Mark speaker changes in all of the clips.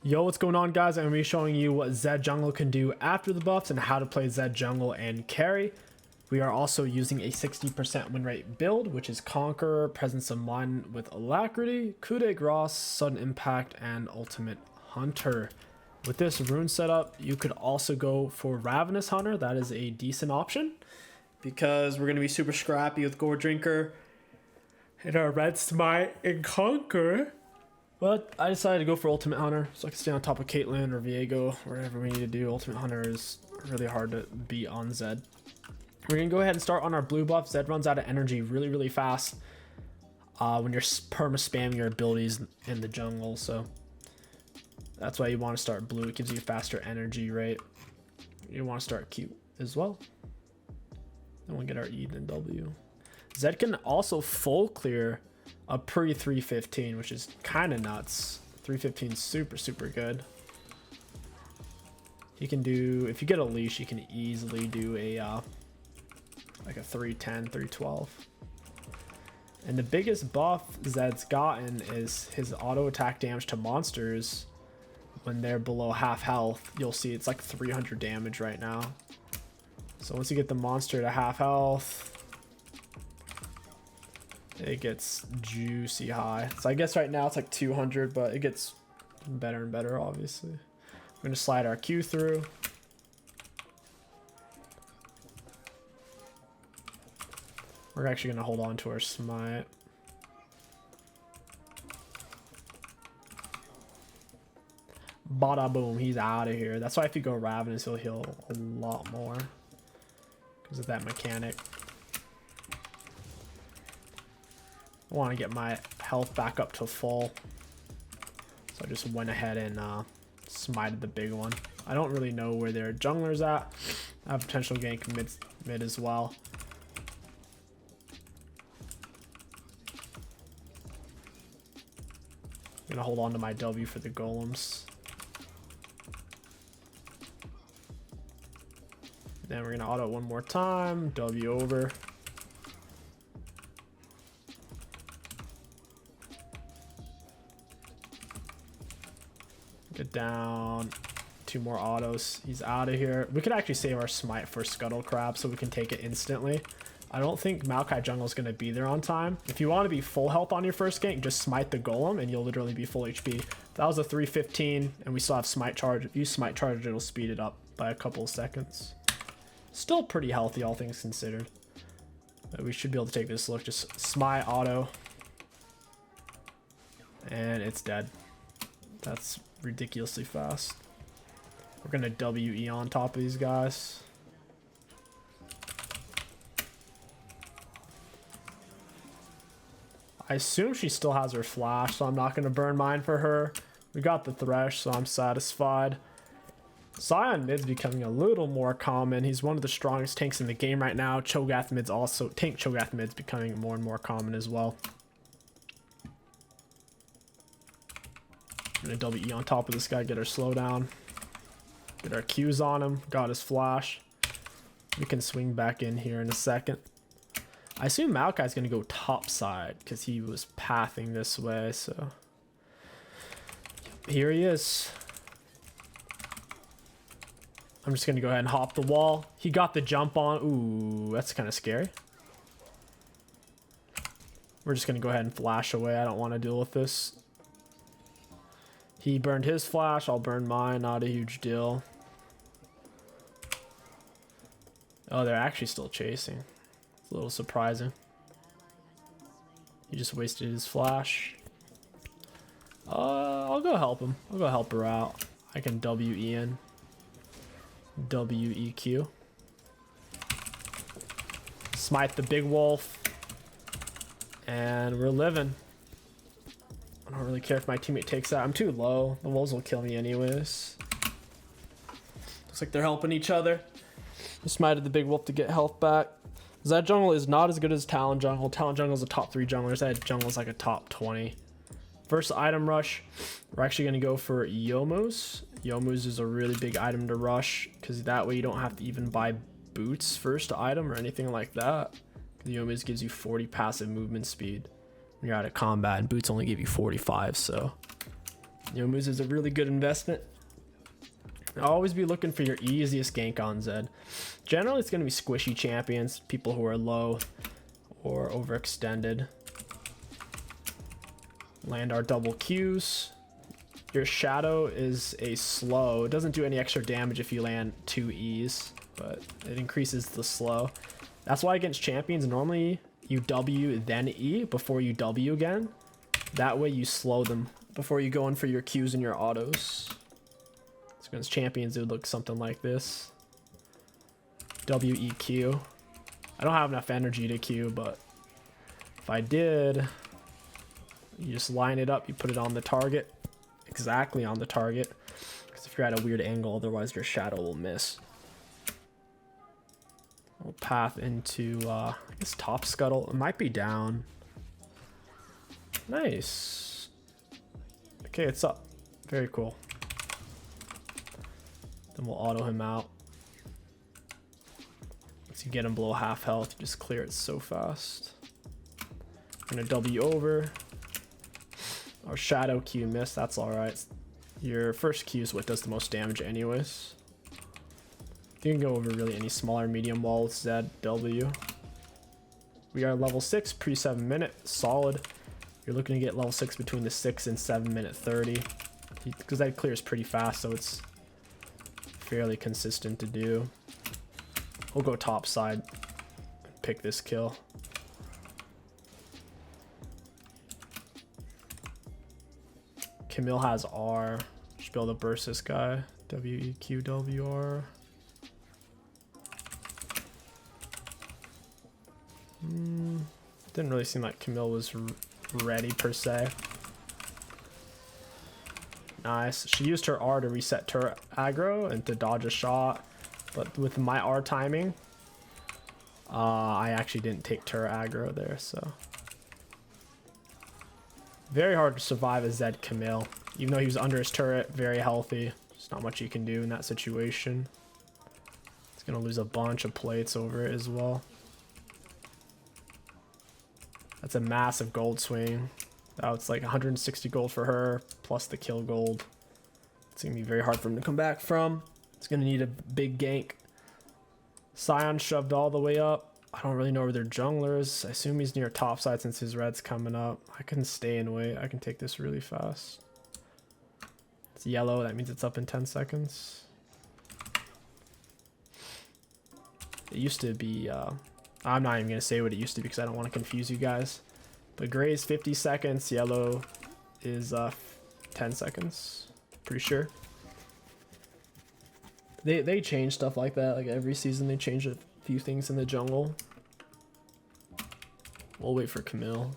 Speaker 1: Yo, what's going on, guys? I'm going to be showing you what Zed Jungle can do after the buffs and how to play Zed Jungle and carry. We are also using a 60% win rate build, which is Conqueror, Presence of Mind with Alacrity, 𝗕𝗂𝘀𝗶𝗲, Sudden Impact, and Ultimate Hunter. With this rune setup, you could also go for Ravenous Hunter. That is a decent option because we're going to be super scrappy with Gore Drinker and our Red Smite and Conqueror. But I decided to go for Ultimate Hunter so I can stay on top of Caitlyn or 𝗕𝗂𝘀𝐴, whatever we need to do. Ultimate Hunter is really hard to beat on Zed. We're going to go ahead and start on our blue buff. Zed runs out of energy really fast when you're perma spamming your abilities in the jungle. So that's why you want to start blue. It gives you faster energy rate. You want to start Q as well. Then we'll get our E, then W. Zed can also full clear a pre-315, which is kind of nuts. 315 is super good. He can do, if you get a leash, you can easily do a like a 310, 312. And the biggest buff Zed's gotten is his auto attack damage to monsters when they're below half health. You'll see it's like 300 damage right now. So once you get the monster to half health, it gets juicy high. So I guess right now it's like 200, but it gets better and better, obviously. We're going to slide our Q through. We're actually going to hold on to our smite. Bada boom, he's out of here. That's why if you go Ravenous, he'll heal a lot more because of that mechanic. I want to get my health back up to full, so I just went ahead and smited the big one. I don't really know where their jungler's at. I have potential gank mid as well. I'm gonna hold on to my W for the golems. Then we're gonna auto it one more time. W over. Get down. 2 more autos. He's out of here. We could actually save our smite for 𝗕𝗂𝘀𝐴 so we can take it instantly. I don't think Maokai Jungle is going to be there on time. If you want to be full health on your first gank, just smite the golem and you'll literally be full HP. That was a 315 and we still have smite charge. If you smite charge, it'll speed it up by a couple of seconds. Still pretty healthy, all things considered. But we should be able to take this look. Just smite auto. And it's dead. That's ridiculously fast. We're gonna WE on top of these guys. I assume she still has her flash, so I'm not gonna burn mine for her. We got the thresh, so I'm satisfied. Sion mid's becoming a little more common. He's one of the strongest tanks in the game right now. Cho'Gath mid's also, tank Cho'Gath mid's becoming more and more common as well. I'm gonna WE on top of this guy, get our slowdown, get our Qs on him, got his flash. We can swing back in here in a second. I assume Maokai's gonna go top side because he was pathing this way, so here he is. I'm just gonna go ahead and hop the wall. He got the jump on. Ooh, that's kind of scary. We're just gonna go ahead and flash away. I don't want to deal with this. He burned his flash, I'll burn mine, not a huge deal. Oh, they're actually still chasing. It's a little surprising. He just wasted his flash. I'll go help him. I'll go help her out. I can WE in. WEQ. Smite the big wolf. And we're living. I don't really care if my teammate takes that. I'm too low. The wolves will kill me anyways. Looks like they're helping each other. Just smited the big wolf to get health back. Zed Jungle is not as good as Talon Jungle. Talon Jungle is a top 3 jungler. Zed Jungle is like a top 20. First item rush, we're actually going to go for Youmuu's. Youmuu's is a really big item to rush because that way you don't have to even buy boots first item or anything like that. Youmuu's gives you 40 passive movement speed when you're out of combat, and boots only give you 45, so Youmuu's is a really good investment. Always be looking for your easiest gank on Zed. Generally, it's going to be squishy champions, people who are low or overextended. Land our double Qs. Your shadow is a slow. It doesn't do any extra damage if you land 2 Es, but it increases the slow. That's why against champions, normally you W then E before you W again. That way you slow them before you go in for your Qs and your autos. So against champions, it would look something like this. WEQ. I don't have enough energy to Q, but if I did, you just line it up, you put it on the target, exactly on the target, because if you're at a weird angle, otherwise your shadow will miss. We'll path into, I guess top scuttle. It might be down. Nice. Okay, it's up. Very cool. Then we'll auto him out. Once you get him below half health, you just clear it so fast. I'm gonna W over. Our shadow Q miss, that's alright. Your first Q is what does the most damage anyways. You can go over really any smaller medium wall with Z, W. We are level 6, pre 7 minute, solid. You're looking to get level 6 between the 6 and 7 minute 30. Because that clears pretty fast, so it's fairly consistent to do. We'll go top side and pick this kill. Camille has R. Should be able to burst this guy. WEQWR. Didn't really seem like Camille was ready per se. Nice. She used her R to reset turret aggro and to dodge a shot. But with my R timing, I actually didn't take turret aggro there, so. Very hard to survive as Zed Camille. Even though he was under his turret, very healthy. There's not much you can do in that situation. He's gonna lose a bunch of plates over it as well. That's a massive gold swing. Now it's like 160 gold for her, plus the kill gold. It's gonna be very hard for him to come back from. It's gonna need a big gank. Scion shoved all the way up. I don't really know where their jungler is. I assume he's near top side since his red's coming up. I can stay and wait. I can take this really fast. It's yellow, that means it's up in 10 seconds. It used to be, I'm not even gonna say what it used to be because I don't want to confuse you guys. But gray is 50 seconds, yellow is 10 seconds. Pretty sure. They change stuff like that. Like every season they change a few things in the jungle. We'll wait for Camille.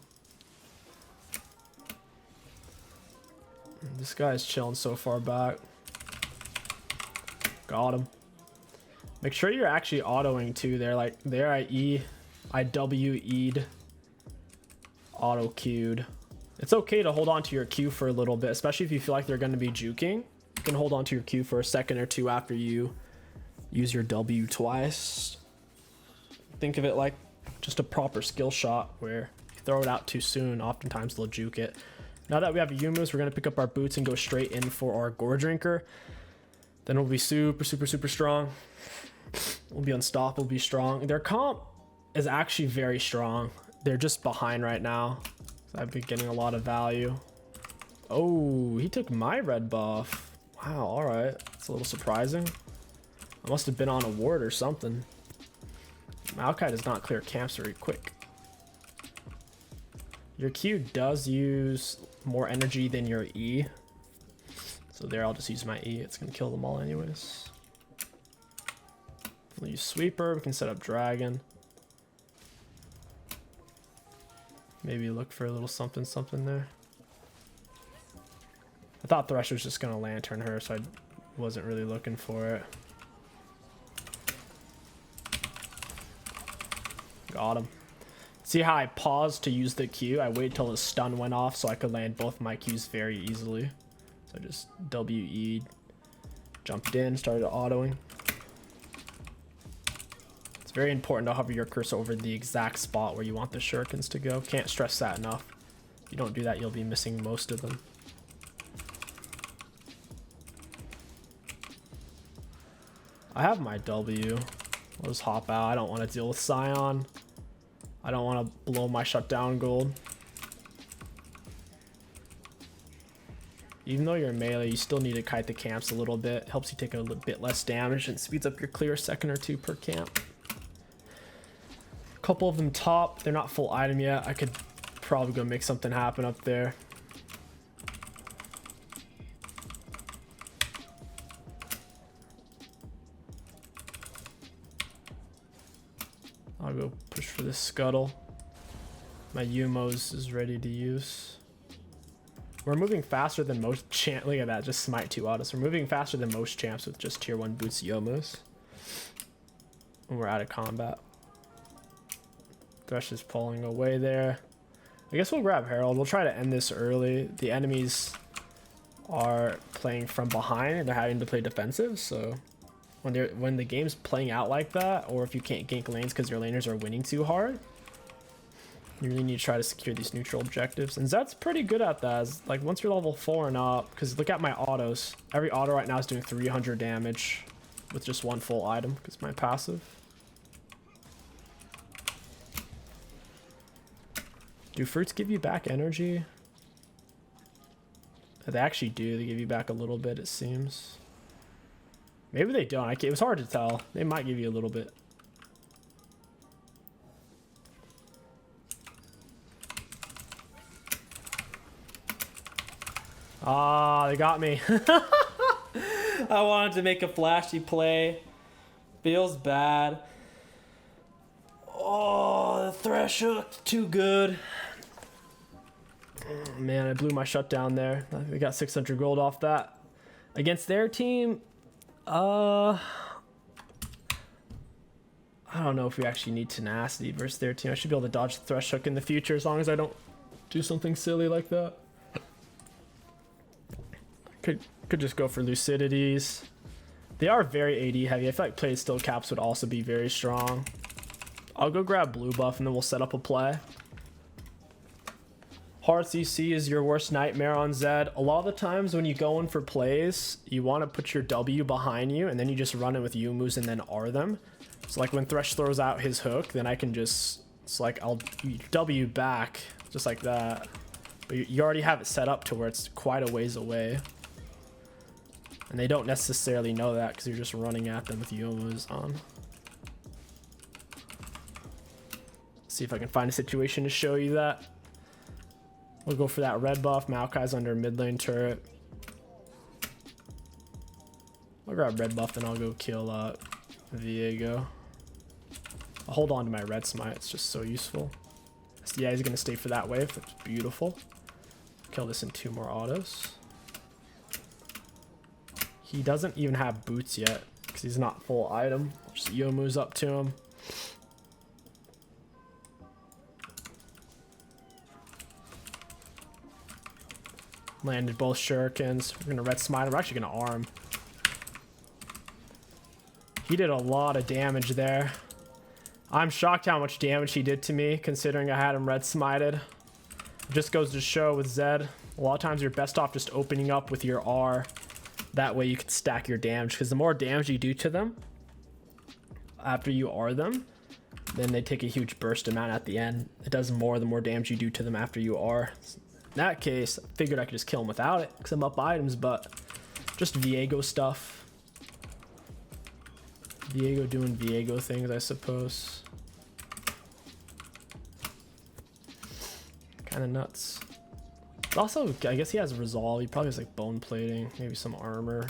Speaker 1: This guy's chilling so far back. Got him. Make sure you're actually autoing too. They're like, there I W-E'd, auto queued. It's okay to hold on to your Q for a little bit, especially if you feel like they're going to be juking. You can hold on to your Q for a second or two after you use your W twice. Think of it like just a proper skill shot where you throw it out too soon, oftentimes they'll juke it. Now that we have Youmuu's, we're going to pick up our boots and go straight in for our Gore Drinker. Then we'll be super, super, super strong. We'll be unstoppable, be strong. Their comp is actually very strong. They're just behind right now. So I've been getting a lot of value. Oh, he took my red buff. Wow, alright. That's a little surprising. I must have been on a ward or something. Maokai does not clear camps very quick. Your Q does use more energy than your E. So there, I'll just use my E. It's going to kill them all anyways. We'll use Sweeper. We can set up Dragon. Maybe look for a little something something there. I thought Thresh was just going to lantern her, so I wasn't really looking for it. Got him. See how I paused to use the Q? I waited till his stun went off so I could land both my Qs very easily. So I just W-E'd, jumped in, started autoing. It's very important to hover your cursor over the exact spot where you want the shurikens to go. Can't stress that enough. If you don't do that, you'll be missing most of them. I have my W. I'll just hop out. I don't want to deal with Scion. I don't want to blow my shutdown gold. Even though you're melee, you still need to kite the camps a little bit. Helps you take a little bit less damage and speeds up your clear a second or two per camp. A couple of them top. They're not full item yet. I could probably go make something happen up there. I'll go push for this scuttle. My Umos is ready to use. We're moving faster than most champs. Look at that, just smite 2 autos. We're moving faster than most champs with just tier 1 boots Yomos. When we're out of combat. Thresh is pulling away there. I guess we'll grab Herald. We'll try to end this early. The enemies are playing from behind and they're having to play defensive, so when the game's playing out like that, or if you can't gank lanes because your laners are winning too hard, you really need to try to secure these neutral objectives. And Zed's pretty good at that. Like once you're level 4 and up, because look at my autos. Every auto right now is doing 300 damage with just 1 full item because my passive. Do fruits give you back energy? They actually do. They give you back a little bit, it seems. Maybe they don't. It was hard to tell. They might give you a little bit. Ah, they got me. I wanted to make a flashy play. Feels bad. Oh, the Thresh hooked. Too good. Oh, man, I blew my shutdown there. We got 600 gold off that. Against their team, I don't know if we actually need tenacity versus their team. I should be able to dodge the Thresh hook in the future as long as I don't do something silly like that. Could just go for Lucidities. They are very AD heavy. I feel like play still caps would also be very strong. I'll go grab blue buff and then we'll set up a play. Hard CC is your worst nightmare on Zed. A lot of the times when you go in for plays, you want to put your W behind you and then you just run it with Yumus and then R them. So like when Thresh throws out his hook, then I can just, it's like I'll W back just like that. But you already have it set up to where it's quite a ways away. And they don't necessarily know that because you're just running at them with Yumus on. See if I can find a situation to show you that. We'll go for that red buff. Maokai's under mid lane turret. I'll grab red buff and I'll go kill 𝗕𝘂𝐀𝐿. I'll hold on to my red smite. It's just so useful. So yeah, he's going to stay for that wave. That's beautiful. Kill this in 2 more autos. He doesn't even have boots yet because he's not full item. Just Yomu's up to him. Landed both shurikens. We're gonna red smite him. We're actually gonna arm. He did a lot of damage there. I'm shocked how much damage he did to me considering I had him red smited. It just goes to show with Zed, a lot of times you're best off just opening up with your R. That way you can stack your damage because the more damage you do to them after you R them, then they take a huge burst amount at the end. It does more the more damage you do to them after you R. In that case, I figured I could just kill him without it because I'm up items, but just 𝗕𝘂𝐀𝐿 stuff. 𝗕𝘂𝐀𝐿 doing 𝗕𝘂𝐀𝐿 things, I suppose. Kind of nuts. Also, I guess he has resolve. He probably has like bone plating, maybe some armor.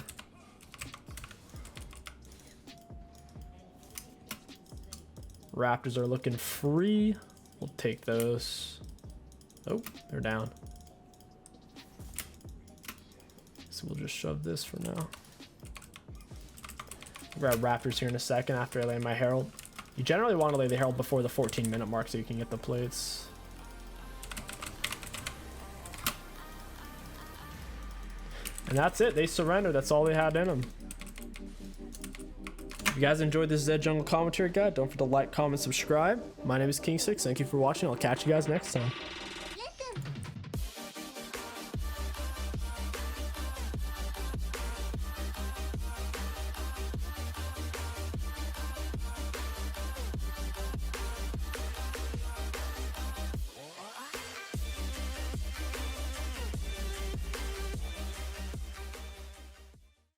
Speaker 1: Raptors are looking free. We'll take those. Oh, they're down. So we'll just shove this for now. I'll grab Raptors here in a second after I lay my Herald. You generally want to lay the Herald before the 14-minute mark so you can get the plates. And that's it. They surrendered. That's all they had in them. If you guys enjoyed this Zed Jungle commentary guide, don't forget to like, comment, subscribe. My name is KingStix. Thank you for watching. I'll catch you guys next time.